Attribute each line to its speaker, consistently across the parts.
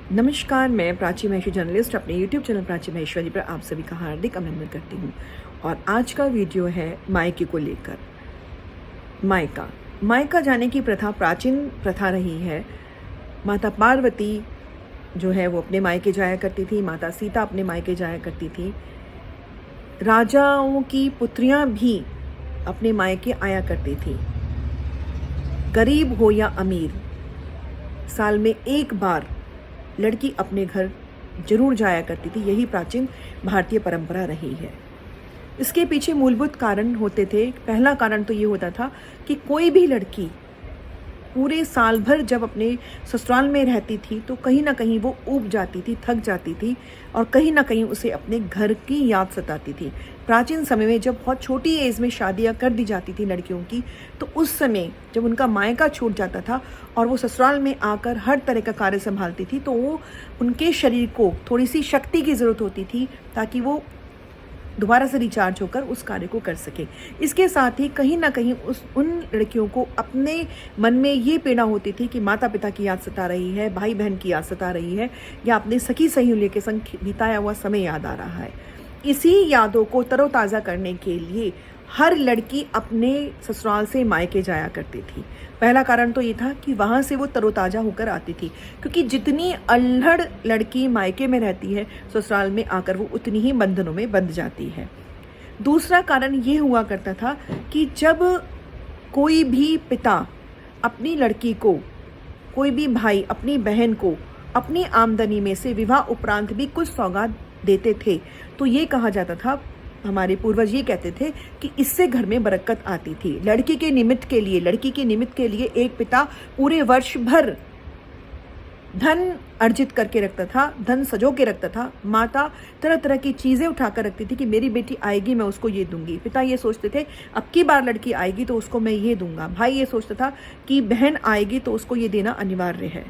Speaker 1: नमस्कार, मैं प्राची महेश्वरी जर्नलिस्ट अपने YouTube चैनल प्राची महेश्वरी पर आप सभी का हार्दिक अभिनंदन करती हूँ। और आज का वीडियो है मायके को लेकर। मायका जाने की प्रथा प्राचीन प्रथा रही है। माता पार्वती जो है वो अपने मायके जाया करती थी, माता सीता अपने मायके जाया करती थी। राजाओं की पुत्रियां भी अपने मायके आया करती थी। गरीब हो या अमीर, साल में एक बार लड़की अपने घर जरूर जाया करती थी। यही प्राचीन भारतीय परंपरा रही है। इसके पीछे मूलभूत कारण होते थे। पहला कारण तो ये होता था कि कोई भी लड़की पूरे साल भर जब अपने ससुराल में रहती थी तो कहीं ना कहीं वो ऊब जाती थी, थक जाती थी और कहीं ना कहीं उसे अपने घर की याद सताती थी। प्राचीन समय में जब बहुत छोटी एज में शादियां कर दी जाती थी लड़कियों की, तो उस समय जब उनका मायका छूट जाता था और वो ससुराल में आकर हर तरह का कार्य संभालती थी, तो वो उनके शरीर को थोड़ी सी शक्ति की ज़रूरत होती थी ताकि वो दोबारा से रिचार्ज होकर उस कार्य को कर सके। इसके साथ ही कहीं ना कहीं उन लड़कियों को अपने मन में ये पीड़ा होती थी कि माता पिता की याद सता रही है, भाई बहन की याद सता रही है, या अपने सखी सहेलियों के संग बिताया हुआ समय याद आ रहा है। इसी यादों को तरोताज़ा करने के लिए हर लड़की अपने ससुराल से मायके जाया करती थी। पहला कारण तो ये था कि वहाँ से वो तरोताज़ा होकर आती थी, क्योंकि जितनी अल्हड़ लड़की मायके में रहती है, ससुराल में आकर वो उतनी ही बंधनों में बंध जाती है। दूसरा कारण ये हुआ करता था कि जब कोई भी पिता अपनी लड़की को, कोई भी भाई अपनी बहन को अपनी आमदनी में से विवाह उपरांत भी कुछ सौगात देते थे, तो ये कहा जाता था, हमारे पूर्वज ये कहते थे कि इससे घर में बरकत आती थी। लड़की के निमित्त के लिए एक पिता पूरे वर्ष भर धन अर्जित करके रखता था, धन सजो के रखता था। माता तरह तरह की चीज़ें उठाकर रखती थी कि मेरी बेटी आएगी, मैं उसको ये दूंगी। पिता ये सोचते थे अब की बार लड़की आएगी तो उसको मैं ये दूंगा। भाई ये सोचता था कि बहन आएगी तो उसको ये देना अनिवार्य है,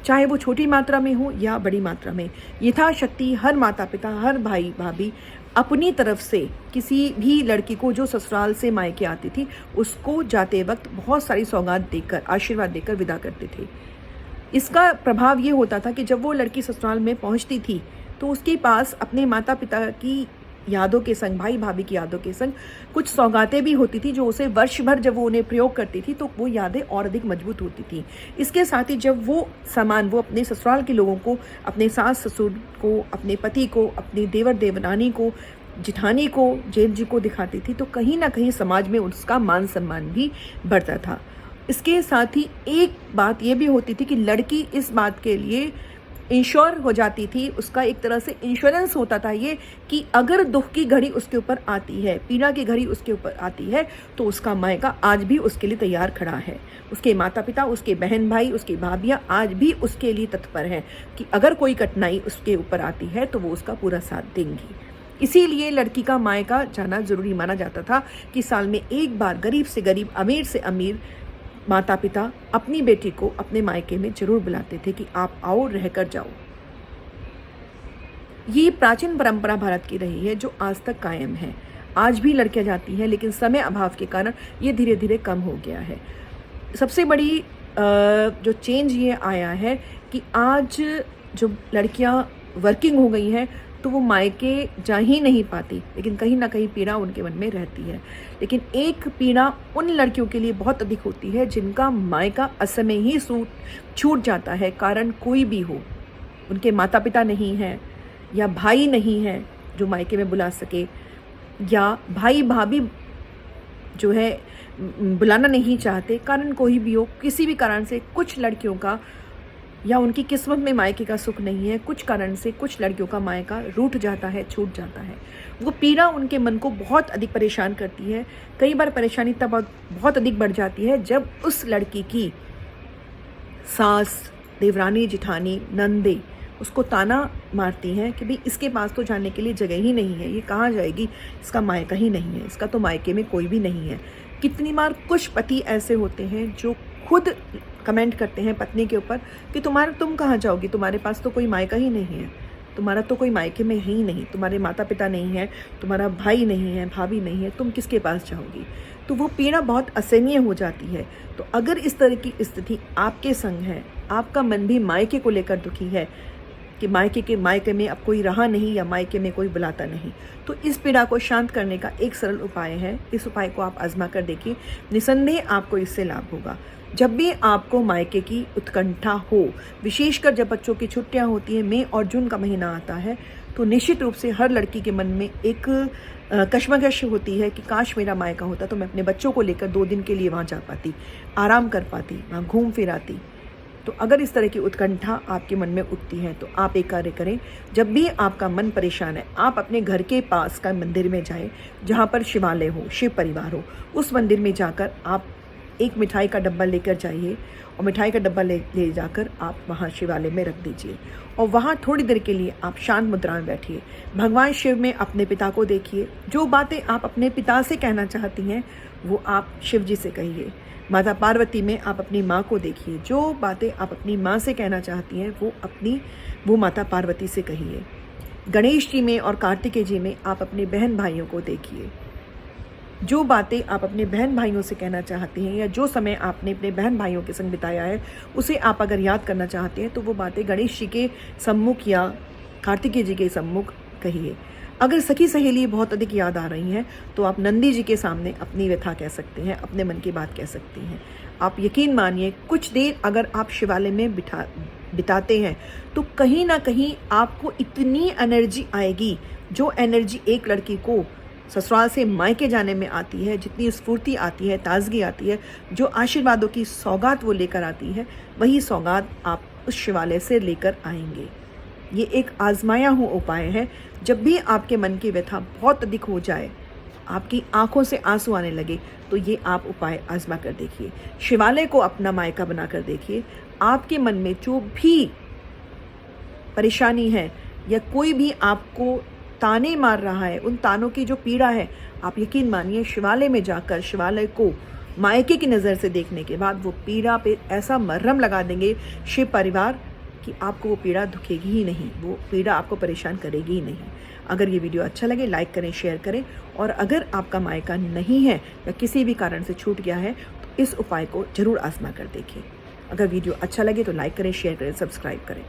Speaker 1: चाहे वो छोटी मात्रा में हो या बड़ी मात्रा में। यथाशक्ति हर माता पिता, हर भाई भाभी अपनी तरफ से किसी भी लड़की को जो ससुराल से मायके आती थी, उसको जाते वक्त बहुत सारी सौगात देकर, आशीर्वाद देकर विदा करते थे। इसका प्रभाव ये होता था कि जब वो लड़की ससुराल में पहुंचती थी तो उसके पास अपने माता पिता की यादों के संग, भाई भाभी की यादों के संग कुछ सौगातें भी होती थी, जो उसे वर्ष भर जब वो उन्हें प्रयोग करती थी तो वो यादें और अधिक मजबूत होती थी। इसके साथ ही जब वो सामान वो अपने ससुराल के लोगों को, अपने सास ससुर को, अपने पति को, अपने देवर देवरानी को, जिठानी को, जेठ जी को दिखाती थी, तो कहीं ना कहीं समाज में उसका मान सम्मान भी बढ़ता था। इसके साथ ही एक बात ये भी होती थी कि लड़की इस बात के लिए इंश्योर हो जाती थी, उसका एक तरह से इंश्योरेंस होता था ये कि अगर दुख की घड़ी उसके ऊपर आती है, पीड़ा की घड़ी उसके ऊपर आती है, तो उसका मायका आज भी उसके लिए तैयार खड़ा है। उसके माता पिता, उसके बहन भाई, उसकी भाभियाँ आज भी उसके लिए तत्पर हैं कि अगर कोई कठिनाई उसके ऊपर आती है तो वो उसका पूरा साथ देंगी। इसीलिए लड़की का मायका जाना जरूरी माना जाता था कि साल में एक बार गरीब से गरीब, अमीर से अमीर माता पिता अपनी बेटी को अपने मायके में जरूर बुलाते थे कि आप आओ, रहकर जाओ। ये प्राचीन परंपरा भारत की रही है जो आज तक कायम है। आज भी लड़कियां जाती हैं, लेकिन समय अभाव के कारण ये धीरे धीरे कम हो गया है। सबसे बड़ी जो चेंज ये आया है कि आज जो लड़कियां वर्किंग हो गई हैं तो वो मायके जा ही नहीं पाती, लेकिन कहीं ना कहीं पीड़ा उनके मन में रहती है। लेकिन एक पीड़ा उन लड़कियों के लिए बहुत अधिक होती है जिनका मायका असमय ही छूट जाता है, कारण कोई भी हो। उनके माता पिता नहीं है, या भाई नहीं है जो मायके में बुला सके, या भाई भाभी जो है बुलाना नहीं चाहते, कारण कोई भी हो। किसी भी कारण से कुछ लड़कियों का या उनकी किस्मत में मायके का सुख नहीं है, कुछ कारण से कुछ लड़कियों का मायका रूठ जाता है, छूट जाता है। वो पीड़ा उनके मन को बहुत अधिक परेशान करती है। कई बार परेशानी तब बहुत अधिक बढ़ जाती है जब उस लड़की की सास, देवरानी, जिठानी, नंदे उसको ताना मारती हैं कि भाई इसके पास तो जाने के लिए जगह ही नहीं है, ये कहाँ जाएगी, इसका मायका ही नहीं है, इसका तो मायके में कोई भी नहीं है। कितनी बार कुछ पति ऐसे होते हैं जो खुद कमेंट करते हैं पत्नी के ऊपर कि तुम कहाँ जाओगी, तुम्हारे पास तो कोई मायका ही नहीं है, तुम्हारा तो कोई मायके में ही नहीं, तुम्हारे माता पिता नहीं है, तुम्हारा भाई नहीं है, भाभी नहीं है, तुम किसके पास जाओगी। तो वो पीड़ा बहुत असहनीय हो जाती है। तो अगर इस तरह की स्थिति आपके संग है आपका मन भी मायके को लेकर दुखी है कि मायके में अब कोई रहा नहीं या मायके में कोई बुलाता नहीं, तो इस पीड़ा को शांत करने का एक सरल उपाय है। इस उपाय को आप आजमा कर देखिए, निसंदेह आपको इससे लाभ होगा। जब भी आपको मायके की उत्कंठा हो, विशेषकर जब बच्चों की छुट्टियां होती हैं, मई और जून का महीना आता है, तो निश्चित रूप से हर लड़की के मन में एक कश्मकश होती है कि काश मेरा मायका होता तो मैं अपने बच्चों को लेकर 2 दिन के लिए वहाँ जा पाती, आराम कर पाती, वहाँ घूम फिर आती। तो अगर इस तरह की उत्कंठा आपके मन में उठती है तो आप एक कार्य करें, जब भी आपका मन परेशान है, आप अपने घर के पास का मंदिर में जाएं, जहाँ पर शिवालय हो, शिव परिवार हो। उस मंदिर में जाकर आप एक मिठाई का डब्बा लेकर जाइए और मिठाई का डब्बा ले जाकर आप वहाँ शिवालय में रख दीजिए और वहाँ थोड़ी देर के लिए आप शांत मुद्रा में बैठिए। भगवान शिव में अपने पिता को देखिए। जो बातें आप अपने पिता से कहना चाहती हैं वो आप शिव जी से कहिए। माता पार्वती में आप अपनी माँ को देखिए। जो बातें आप अपनी माँ से कहना चाहती हैं वो माता पार्वती से कहिए। गणेश जी में और कार्तिकेय जी में आप अपने बहन भाइयों को देखिए। जो बातें आप अपने बहन भाइयों से कहना चाहती हैं या जो समय आपने अपने बहन भाइयों के संग बिताया है उसे आप अगर याद करना चाहते हैं तो वो बातें गणेश जी के सम्मुख या कार्तिकेय जी के सम्मुख कहिए। अगर सखी सहेली बहुत अधिक याद आ रही हैं तो आप नंदी जी के सामने अपनी व्यथा कह सकते हैं, अपने मन की बात कह सकती हैं। आप यकीन मानिए, कुछ देर अगर आप शिवालय में बिताते हैं तो कहीं ना कहीं आपको इतनी एनर्जी आएगी, जो एनर्जी एक लड़की को ससुराल से मायके जाने में आती है, जितनी स्फूर्ति आती है, ताजगी आती है, जो आशीर्वादों की सौगात वो लेकर आती है, वही सौगात आप उस शिवालय से लेकर आएंगे। ये एक आजमाया हुआ उपाय है। जब भी आपके मन की व्यथा बहुत अधिक हो जाए, आपकी आंखों से आंसू आने लगे, तो ये आप उपाय आजमा कर देखिए। शिवालय को अपना मायका बना कर देखिए। आपके मन में जो भी परेशानी है या कोई भी आपको ताने मार रहा है, उन तानों की जो पीड़ा है, आप यकीन मानिए शिवालय में जाकर शिवालय को मायके की नज़र से देखने के बाद वो पीड़ा पे ऐसा मरहम लगा देंगे शिव परिवार कि आपको वो पीड़ा दुखेगी ही नहीं, वो पीड़ा आपको परेशान करेगी ही नहीं। अगर ये वीडियो अच्छा लगे लाइक करें, शेयर करें, और अगर आपका मायका नहीं है या किसी भी कारण से छूट गया है तो इस उपाय को ज़रूर आजमा कर देखिए। अगर वीडियो अच्छा लगे तो लाइक करें, शेयर करें, सब्सक्राइब करें।